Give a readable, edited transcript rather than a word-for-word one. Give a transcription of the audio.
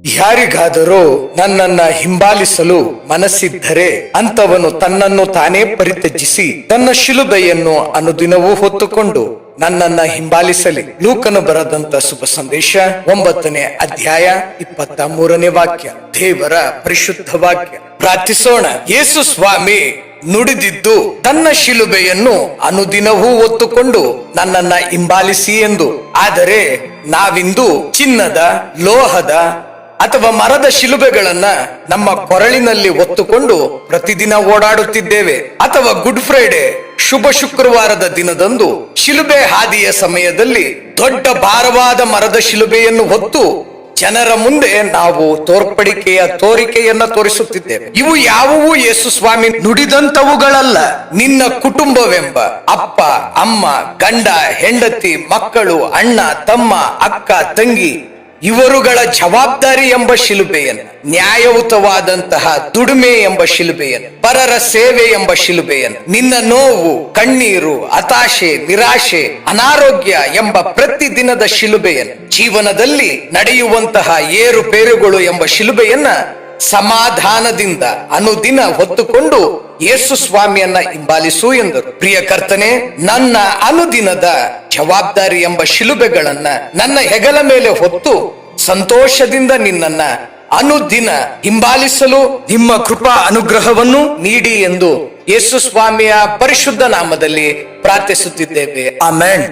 ಯಾರಿಗಾದರೂ ನನ್ನನ್ನ ಹಿಂಬಾಲಿಸಲು ಮನಸ್ಸಿದ್ದರೆ ಅಂತವನು ತನ್ನನ್ನು ತಾನೇ ಪರಿತ್ಯಜಿಸಿ ತನ್ನ ಶಿಲುಬೆಯನ್ನು ಅನುದಿನವೂ ಹೊತ್ತುಕೊಂಡು ನನ್ನನ್ನ ಹಿಂಬಾಲಿಸಲಿ. ಲೂಕನು ಬರೆದಂತ ಶುಭ ಸಂದೇಶ 9ನೇ ಅಧ್ಯಾಯ 23ನೇ ವಾಕ್ಯ. ದೇವರ ಪರಿಶುದ್ಧ ವಾಕ್ಯ. ಪ್ರಾರ್ಥಿಸೋಣ. ಯೇಸು ಸ್ವಾಮಿ ನುಡಿದಿದ್ದು ತನ್ನ ಶಿಲುಬೆಯನ್ನು ಅನುದಿನವೂ ಹೊತ್ತುಕೊಂಡು ನನ್ನನ್ನ ಹಿಂಬಾಲಿಸಿ ಎಂದು. ಆದರೆ ನಾವಿಂದು ಚಿನ್ನದ, ಲೋಹದ ಅಥವಾ ಮರದ ಶಿಲುಬೆಗಳನ್ನ ನಮ್ಮ ಕೊರಳಿನಲ್ಲಿ ಹೊತ್ತುಕೊಂಡು ಪ್ರತಿದಿನ ಓಡಾಡುತ್ತಿದ್ದೇವೆ. ಅಥವಾ ಗುಡ್ ಫ್ರೈಡೆ, ಶುಭ ಶುಕ್ರವಾರದ ದಿನದಂದು ಶಿಲುಬೆ ಹಾದಿಯ ಸಮಯದಲ್ಲಿ ದೊಡ್ಡ ಭಾರವಾದ ಮರದ ಶಿಲುಬೆಯನ್ನು ಹೊತ್ತು ಜನರ ಮುಂದೆ ನಾವು ತೋರಿಕೆಯನ್ನ ತೋರಿಸುತ್ತಿದ್ದೇವೆ. ಇವು ಯಾವುವು ಯೇಸು ಸ್ವಾಮಿ ನುಡಿದಂತವುಗಳಲ್ಲ. ನಿನ್ನ ಕುಟುಂಬವೆಂಬ ಅಪ್ಪ, ಅಮ್ಮ, ಗಂಡ, ಹೆಂಡತಿ, ಮಕ್ಕಳು, ಅಣ್ಣ, ತಮ್ಮ, ಅಕ್ಕ, ತಂಗಿ ಇವರುಗಳ ಜವಾಬ್ದಾರಿ ಎಂಬ ಶಿಲುಬೆಯನ್ನು, ನ್ಯಾಯಯುತವಾದಂತಹ ದುಡಿಮೆ ಎಂಬ ಶಿಲುಬೆಯನ್ನು, ಪರರ ಸೇವೆ ಎಂಬ ಶಿಲುಬೆಯನ್ನು, ನಿನ್ನ ನೋವು, ಕಣ್ಣೀರು, ಹತಾಶೆ, ನಿರಾಶೆ, ಅನಾರೋಗ್ಯ ಎಂಬ ಪ್ರತಿದಿನದ ಶಿಲುಬೆಯನ್ನು, ಜೀವನದಲ್ಲಿ ನಡೆಯುವಂತಹ ಏರುಪೇರುಗಳು ಎಂಬ ಶಿಲುಬೆಯನ್ನ ಸಮಾಧಾನದಿಂದ ಅನುದಿನ ಹೊತ್ತುಕೊಂಡು ಯೇಸು ಸ್ವಾಮಿಯನ್ನ ಹಿಂಬಾಲಿಸು ಎಂದರು. ಪ್ರಿಯ ಕರ್ತನೆ, ನನ್ನ ಅನುದಿನದ ಜವಾಬ್ದಾರಿ ಎಂಬ ಶಿಲುಬೆಗಳನ್ನ ನನ್ನ ಹೆಗಲ ಮೇಲೆ ಹೊತ್ತು ಸಂತೋಷದಿಂದ ನಿನ್ನನ್ನ ಅನುದಿನ ಹಿಂಬಾಲಿಸಲು ನಿಮ್ಮ ಕೃಪಾ ಅನುಗ್ರಹವನ್ನು ನೀಡಿ ಎಂದು ಯೇಸು ಸ್ವಾಮಿಯ ಪರಿಶುದ್ಧ ನಾಮದಲ್ಲಿ ಪ್ರಾರ್ಥಿಸುತ್ತಿದ್ದೇವೆ. ಆಮೆನ್.